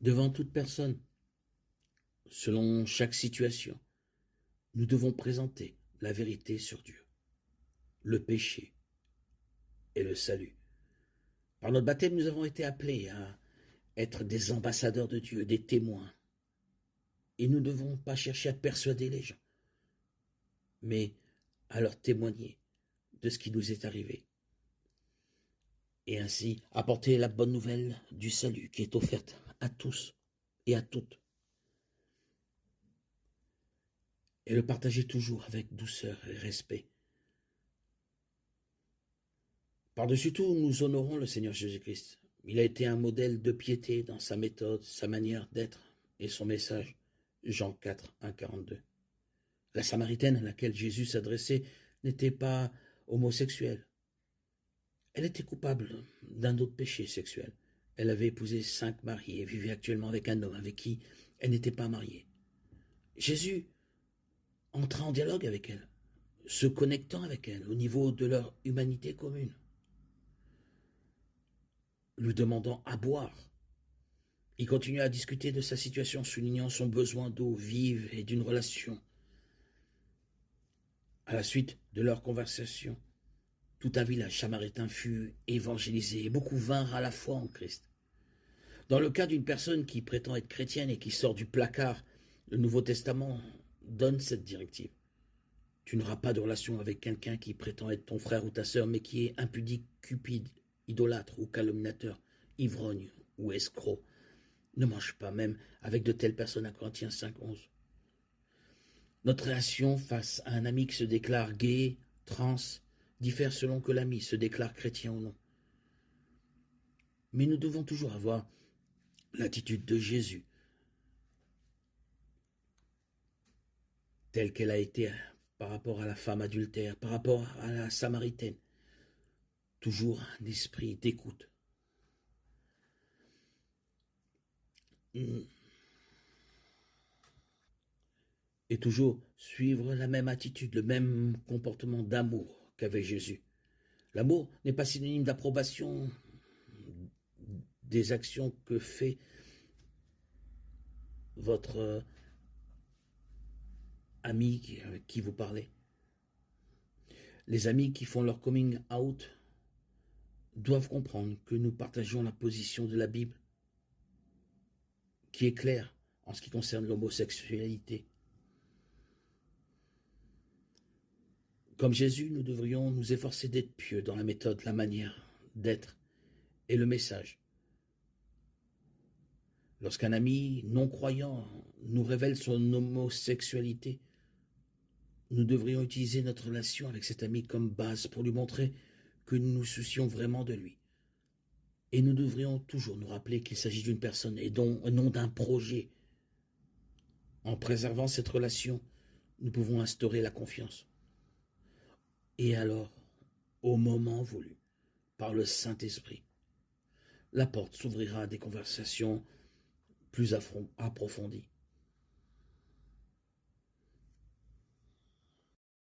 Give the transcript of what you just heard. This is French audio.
Devant toute personne, selon chaque situation, nous devons présenter la vérité sur Dieu, le péché et le salut. Par notre baptême, nous avons été appelés à être des ambassadeurs de Dieu, des témoins. Et nous ne devons pas chercher à persuader les gens, mais à leur témoigner de ce qui nous est arrivé. Et ainsi apporter la bonne nouvelle du salut qui est offerte à tous et à toutes. Et le partager toujours avec douceur et respect. Par-dessus tout, nous honorons le Seigneur Jésus-Christ. Il a été un modèle de piété dans sa méthode, sa manière d'être et son message. Jean 4, 1, 42. La Samaritaine à laquelle Jésus s'adressait n'était pas homosexuelle. Elle était coupable d'un autre péché sexuel. Elle avait épousé 5 maris et vivait actuellement avec un homme avec qui elle n'était pas mariée. Jésus entra en dialogue avec elle, se connectant avec elle au niveau de leur humanité commune, lui demandant à boire. Il continua à discuter de sa situation, soulignant son besoin d'eau vive et d'une relation. À la suite de leur conversation, tout un village samaritain fut évangélisé et beaucoup vinrent à la foi en Christ. Dans le cas d'une personne qui prétend être chrétienne et qui sort du placard, le Nouveau Testament donne cette directive. Tu n'auras pas de relation avec quelqu'un qui prétend être ton frère ou ta sœur, mais qui est impudique, cupide, idolâtre ou calomniateur, ivrogne ou escroc. Ne mange pas même avec de telles personnes à Corinthiens 5, 11. Notre réaction face à un ami qui se déclare gay, trans, diffère selon que l'ami se déclare chrétien ou non. Mais nous devons toujours avoir l'attitude de Jésus, telle qu'elle a été par rapport à la femme adultère, par rapport à la Samaritaine. Toujours un esprit d'écoute. Et toujours suivre la même attitude, le même comportement d'amour qu'avait Jésus. L'amour n'est pas synonyme d'approbation des actions que fait votre ami avec qui vous parlez. Les amis qui font leur coming out doivent comprendre que nous partageons la position de la Bible, qui est claire en ce qui concerne l'homosexualité. Comme Jésus, nous devrions nous efforcer d'être pieux dans la méthode, la manière d'être et le message. Lorsqu'un ami non-croyant nous révèle son homosexualité, nous devrions utiliser notre relation avec cet ami comme base pour lui montrer que nous nous soucions vraiment de lui. Et nous devrions toujours nous rappeler qu'il s'agit d'une personne et non d'un projet. En préservant cette relation, nous pouvons instaurer la confiance. Et alors, au moment voulu, par le Saint-Esprit, la porte s'ouvrira à des conversations plus approfondies.